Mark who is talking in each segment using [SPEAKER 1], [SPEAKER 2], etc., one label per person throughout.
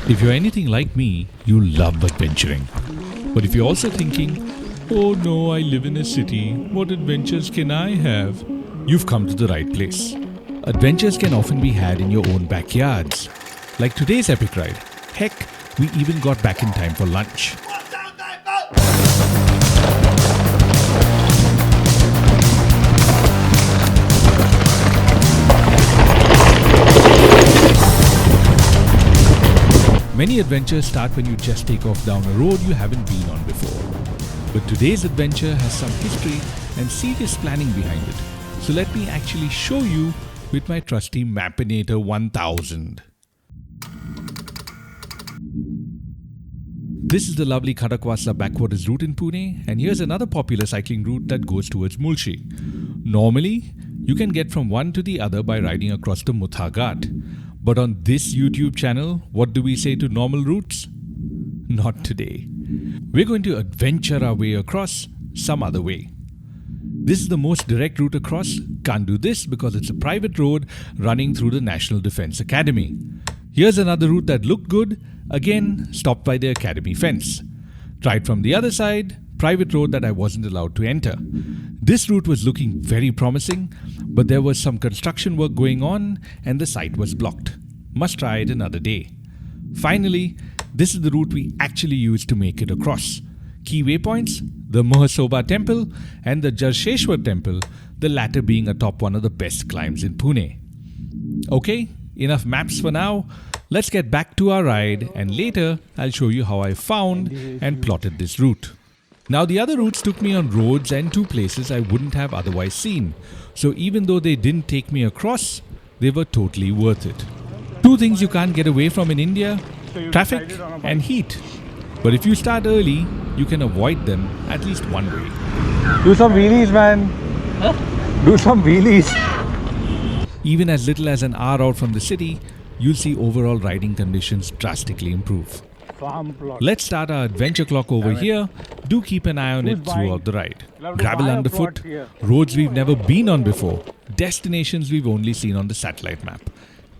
[SPEAKER 1] If you're anything like me, you love adventuring. But if you're also thinking, oh no, I live in a city, what adventures can I have? You've come to the right place. Adventures can often be had in your own backyards. Like today's epic ride. Heck, we even got back in time for lunch. Many adventures start when you just take off down a road you haven't been on before. But today's adventure has some history and serious planning behind it. So let me actually show you with my trusty Mapinator 1000. This is the lovely Khadakwasa backwaters route in Pune, and here's another popular cycling route that goes towards Mulshi. Normally, you can get from one to the other by riding across the Mutha ghat. But on this YouTube channel, what do we say to normal routes? Not today. We're going to adventure our way across some other way. This is the most direct route across. Can't do this because it's a private road running through the National Defence Academy. Here's another route that looked good. Again, stopped by the academy fence. Tried from the other side, private road that I wasn't allowed to enter. This route was looking very promising, but there was some construction work going on and the site was blocked. Must try it another day. Finally, this is the route we actually used to make it across. Key waypoints, the Mhasoba Temple and the Jarsheshwar Temple, the latter being atop one of the best climbs in Pune. Okay, enough maps for now. Let's get back to our ride, and later I'll show you how I found and plotted this route. Now the other routes took me on roads and to places I wouldn't have otherwise seen. So even though they didn't take me across, they were totally worth it. Two things you can't get away from in India, traffic and heat. But if you start early, you can avoid them at least one way.
[SPEAKER 2] Do some wheelies, man. Huh? Do some wheelies.
[SPEAKER 1] Even as little as an hour out from the city, you'll see overall riding conditions drastically improve. Let's start our adventure clock over here. Do keep an eye on it throughout the ride. Gravel underfoot, roads we've never been on before, destinations we've only seen on the satellite map,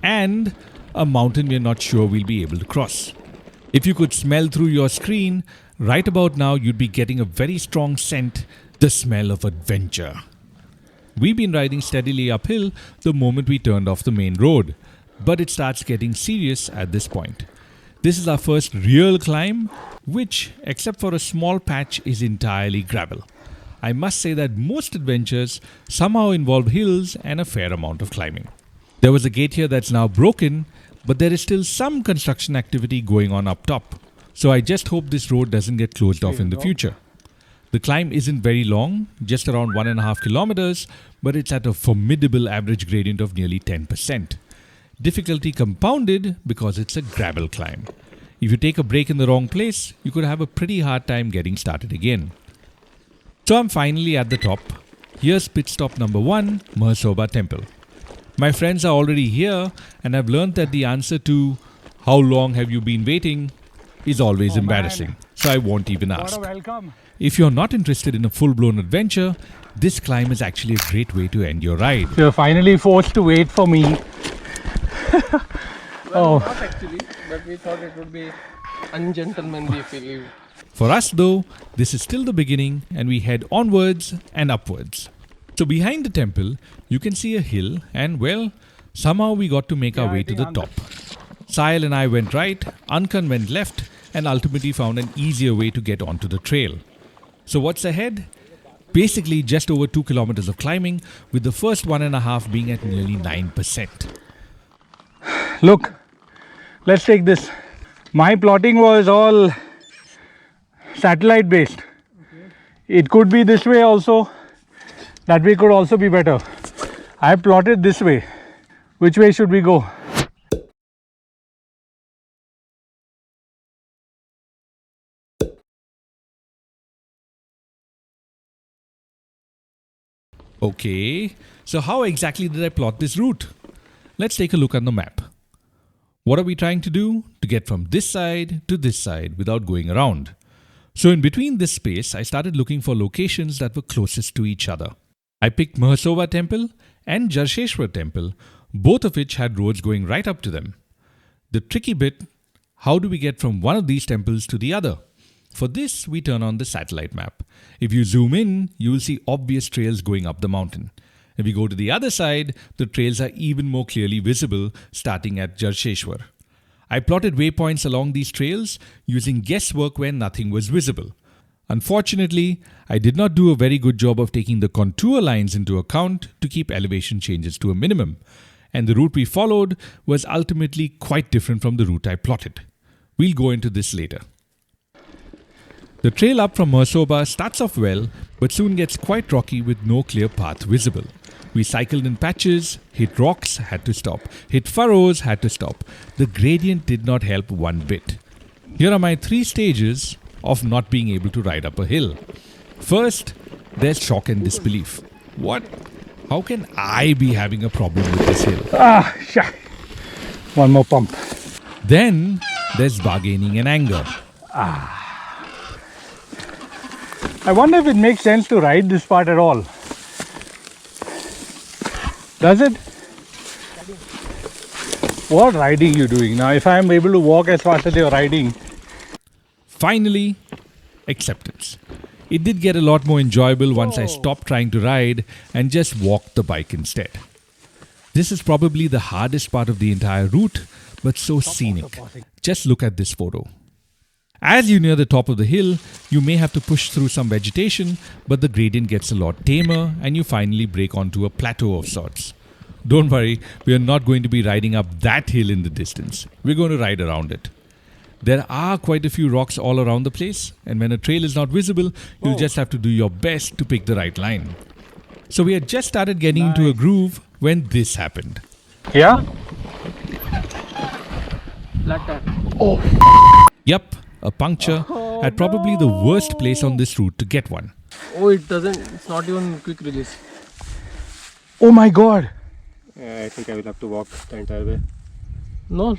[SPEAKER 1] and a mountain we're not sure we'll be able to cross. If you could smell through your screen, right about now you'd be getting a very strong scent, the smell of adventure. We've been riding steadily uphill the moment we turned off the main road, but it starts getting serious at this point. This is our first real climb, which, except for a small patch, is entirely gravel. I must say that most adventures somehow involve hills and a fair amount of climbing. There was a gate here that's now broken, but there is still some construction activity going on up top. So I just hope this road doesn't get closed off in the future. The climb isn't very long, just around 1.5 kilometers, but it's at a formidable average gradient of nearly 10%. Difficulty compounded because it's a gravel climb. If you take a break in the wrong place, you could have a pretty hard time getting started again. So I'm finally at the top. Here's pit stop number 1, Mhasoba Temple. My friends are already here, and I've learned that the answer to "How long have you been waiting?" is always embarrassing, so I won't even ask. If you're not interested in a full-blown adventure, this climb is actually a great way to end your ride.
[SPEAKER 2] You're finally forced to wait for me.
[SPEAKER 3] Well, not actually, but we thought it would be ungentlemanly if we leave.
[SPEAKER 1] For us though, this is still the beginning and we head onwards and upwards. So behind the temple, you can see a hill and well, somehow we got to make our way to the top. Sahil and I went right, Ankan went left and ultimately found an easier way to get onto the trail. So what's ahead? Basically just over 2 kilometers of climbing, with the first 1.5 being at nearly 9%.
[SPEAKER 2] Look, let's take this. My plotting was all satellite based. It could be this way also. That way could also be better. I plotted this way. Which way should we go?
[SPEAKER 1] Okay, so how exactly did I plot this route? Let's take a look on the map. What are we trying to do? To get from this side to this side without going around. So in between this space, I started looking for locations that were closest to each other. I picked Mhasoba Temple and Jarsheshwar Temple, both of which had roads going right up to them. The tricky bit, How do we get from one of these temples to the other? For this, we turn on the satellite map. If you zoom in, you will see obvious trails going up the mountain. If we go to the other side, the trails are even more clearly visible, starting at Jarsheshwar. I plotted waypoints along these trails using guesswork where nothing was visible. Unfortunately, I did not do a very good job of taking the contour lines into account to keep elevation changes to a minimum, and the route we followed was ultimately quite different from the route I plotted. We'll go into this later. The trail up from Mhasoba starts off well, but soon gets quite rocky with no clear path visible. We cycled in patches, hit rocks, had to stop, hit furrows, had to stop. The gradient did not help one bit. Here are my 3 stages of not being able to ride up a hill. First, there's shock and disbelief. What? How can I be having a problem with this hill?
[SPEAKER 2] One more pump.
[SPEAKER 1] Then, there's bargaining and anger.
[SPEAKER 2] I wonder if it makes sense to ride this part at all. Does it? What riding you doing now? If I am able to walk as fast as you're riding.
[SPEAKER 1] Finally, acceptance. It did get a lot more enjoyable once I stopped trying to ride and just walked the bike instead. This is probably the hardest part of the entire route, but so scenic. Just look at this photo. As you near the top of the hill, you may have to push through some vegetation, but the gradient gets a lot tamer and you finally break onto a plateau of sorts. Don't worry, we are not going to be riding up that hill in the distance. We're going to ride around it. There are quite a few rocks all around the place, and when a trail is not visible, you'll just have to do your best to pick the right line. So we had just started getting into a groove when this happened.
[SPEAKER 2] Yeah?
[SPEAKER 3] Flat tire.
[SPEAKER 1] Yup, a puncture at probably the worst place on this route to get one.
[SPEAKER 3] Oh, it's not even quick release.
[SPEAKER 2] Oh my god!
[SPEAKER 4] I think I will have to walk the entire way.
[SPEAKER 3] No.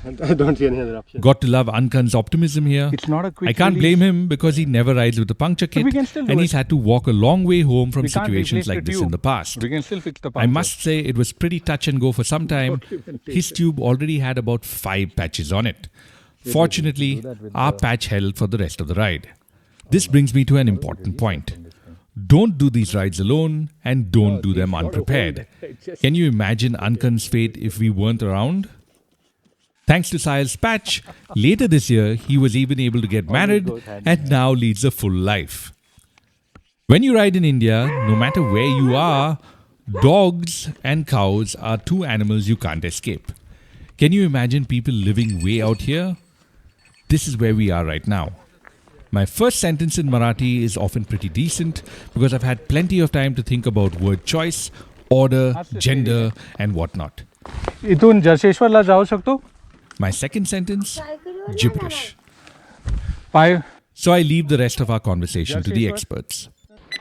[SPEAKER 4] I don't see any other option.
[SPEAKER 1] Got to love Ankan's optimism here.
[SPEAKER 2] It's not a quick
[SPEAKER 1] I can't blame him because he never rides with a puncture kit
[SPEAKER 2] we can still do
[SPEAKER 1] and he's
[SPEAKER 2] it.
[SPEAKER 1] had to walk a long way home from
[SPEAKER 2] We can't
[SPEAKER 1] situations
[SPEAKER 2] replace the
[SPEAKER 1] like this in
[SPEAKER 2] tube.
[SPEAKER 1] the past.
[SPEAKER 2] We can still fix the
[SPEAKER 1] I
[SPEAKER 2] puncture.
[SPEAKER 1] must say it was pretty touch and go for some time. His tube already had about 5 patches on it. Fortunately, our patch held for the rest of the ride. This brings me to an important point. Don't do these rides alone and don't do them unprepared. Can you imagine Ankan's fate if we weren't around? Thanks to Sahil's patch, later this year he was even able to get married and now leads a full life. When you ride in India, no matter where you are, dogs and cows are 2 animals you can't escape. Can you imagine people living way out here? This is where we are right now. My first sentence in Marathi is often pretty decent because I've had plenty of time to think about word choice, order, gender and whatnot.
[SPEAKER 2] इथून जर्शेश्वरला जाऊ शकतो?
[SPEAKER 1] My second sentence, gibberish.
[SPEAKER 2] 5.
[SPEAKER 1] So I leave the rest of our conversation to the experts.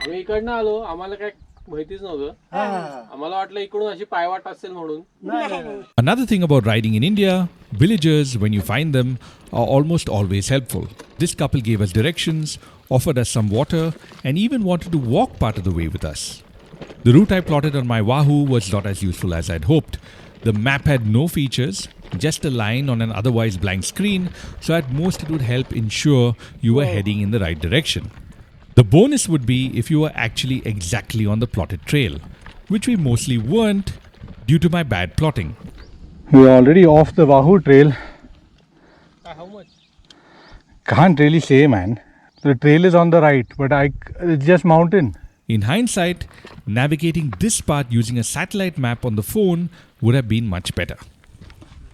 [SPEAKER 3] आम्ही इकडनं आलो, आम्हाला काय माहितीच नव्हतं. आम्हाला वाटलं इकडून अशी पायवाट असेल म्हणून.
[SPEAKER 1] Another thing about riding in India, villagers, when you find them, are almost always helpful. This couple gave us directions, offered us some water, and even wanted to walk part of the way with us. The route I plotted on my Wahoo was not as useful as I'd hoped. The map had no features, just a line on an otherwise blank screen, so at most it would help ensure you were heading in the right direction. The bonus would be if you were actually exactly on the plotted trail, which we mostly weren't due to my bad plotting.
[SPEAKER 2] We are already off the Wahoo trail.
[SPEAKER 3] How much?
[SPEAKER 2] Can't really say, man. The trail is on the right, but it's just mountain.
[SPEAKER 1] In hindsight, navigating this part using a satellite map on the phone would have been much better.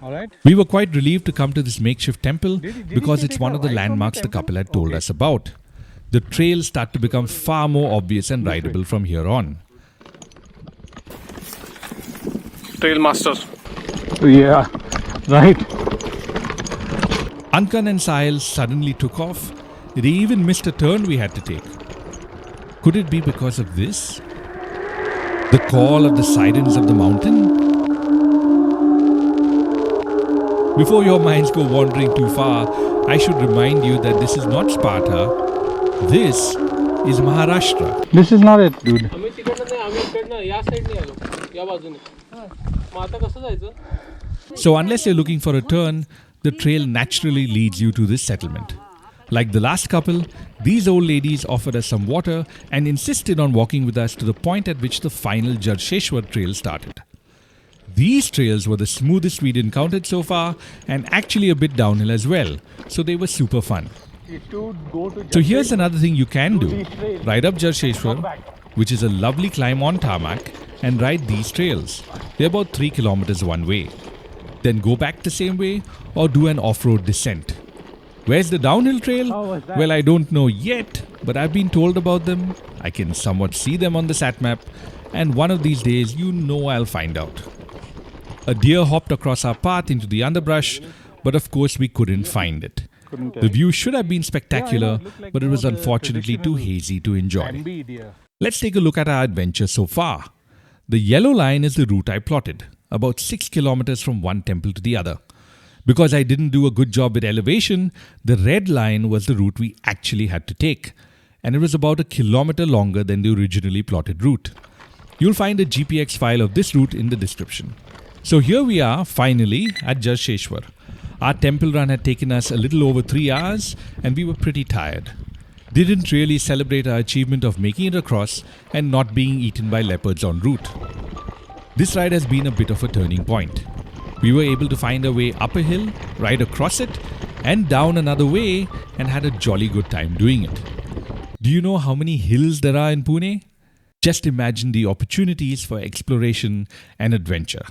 [SPEAKER 2] Alright.
[SPEAKER 1] We were quite relieved to come to this makeshift temple
[SPEAKER 2] Did
[SPEAKER 1] because
[SPEAKER 2] he
[SPEAKER 1] it's
[SPEAKER 2] take
[SPEAKER 1] one
[SPEAKER 2] a
[SPEAKER 1] of the
[SPEAKER 2] ride from the
[SPEAKER 1] landmarks the
[SPEAKER 2] temple?
[SPEAKER 1] couple had told
[SPEAKER 2] Okay.
[SPEAKER 1] us about. The trails start to become far more obvious and rideable from here on.
[SPEAKER 3] Trail master.
[SPEAKER 2] Yeah, right.
[SPEAKER 1] Ankan and Sahil suddenly took off. They even missed a turn we had to take. Could it be because of this? The call of the Sirens of the mountain? Before your minds go wandering too far, I should remind you that this is not Sparta. This is Maharashtra.
[SPEAKER 2] This is not it, dude.
[SPEAKER 3] आम्ही तिकडनं नाही, आम्ही इकडनं या साईडने आलो, या बाजूने. मग आता कसं जायचं?
[SPEAKER 1] So unless you're looking for a turn, the trail naturally leads you to this settlement. Like the last couple, these old ladies offered us some water and insisted on walking with us to the point at which the final Jarsheshwar Trail started. These trails were the smoothest we'd encountered so far and actually a bit downhill as well, so they were super fun. So here's another thing you can do. Ride up Jarsheshwar, which is a lovely climb on tarmac, and ride these trails. They're about 3 kilometers one way. Then go back the same way or do an off-road descent. Where's the downhill trail? Well, I don't know yet, but I've been told about them. I can somewhat see them on the sat map, and one of these days you know I'll find out. A deer hopped across our path into the underbrush, but of course we couldn't find it. The view should have been spectacular, but it was unfortunately too hazy to enjoy. Let's take a look at our adventure so far. The yellow line is the route I plotted, about 6 kilometers from one temple to the other. Because I didn't do a good job with elevation, the red line was the route we actually had to take, and it was about 1 kilometer longer than the originally plotted route. You'll find a GPX file of this route in the description. So here we are, finally, at Jarsheshwar. Our temple run had taken us a little over 3 hours, and we were pretty tired. Didn't really celebrate our achievement of making it across and not being eaten by leopards en route. This ride has been a bit of a turning point. We were able to find a way up a hill, ride across it, and down another way, and had a jolly good time doing it. Do you know how many hills there are in Pune? Just imagine the opportunities for exploration and adventure.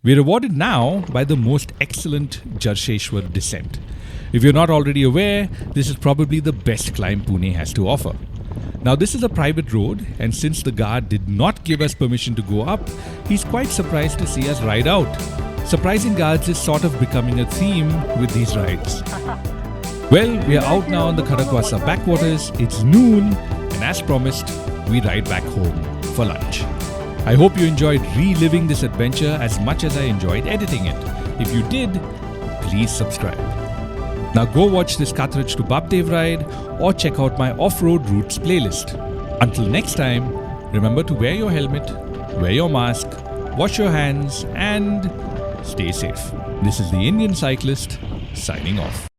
[SPEAKER 1] We're rewarded now by the most excellent Jarsheshwar descent. If you're not already aware, this is probably the best climb Pune has to offer. Now this is a private road, and since the guard did not give us permission to go up, he's quite surprised to see us ride out. Surprising guards is sort of becoming a theme with these rides. Well, we are out now on the Khadakwasa backwaters, it's noon, and as promised, we ride back home for lunch. I hope you enjoyed reliving this adventure as much as I enjoyed editing it. If you did, please subscribe. Now go watch this Kathraj to Babdev ride or check out my off-road routes playlist. Until next time, remember to wear your helmet, wear your mask, wash your hands and stay safe. This is the Indian Cyclist signing off.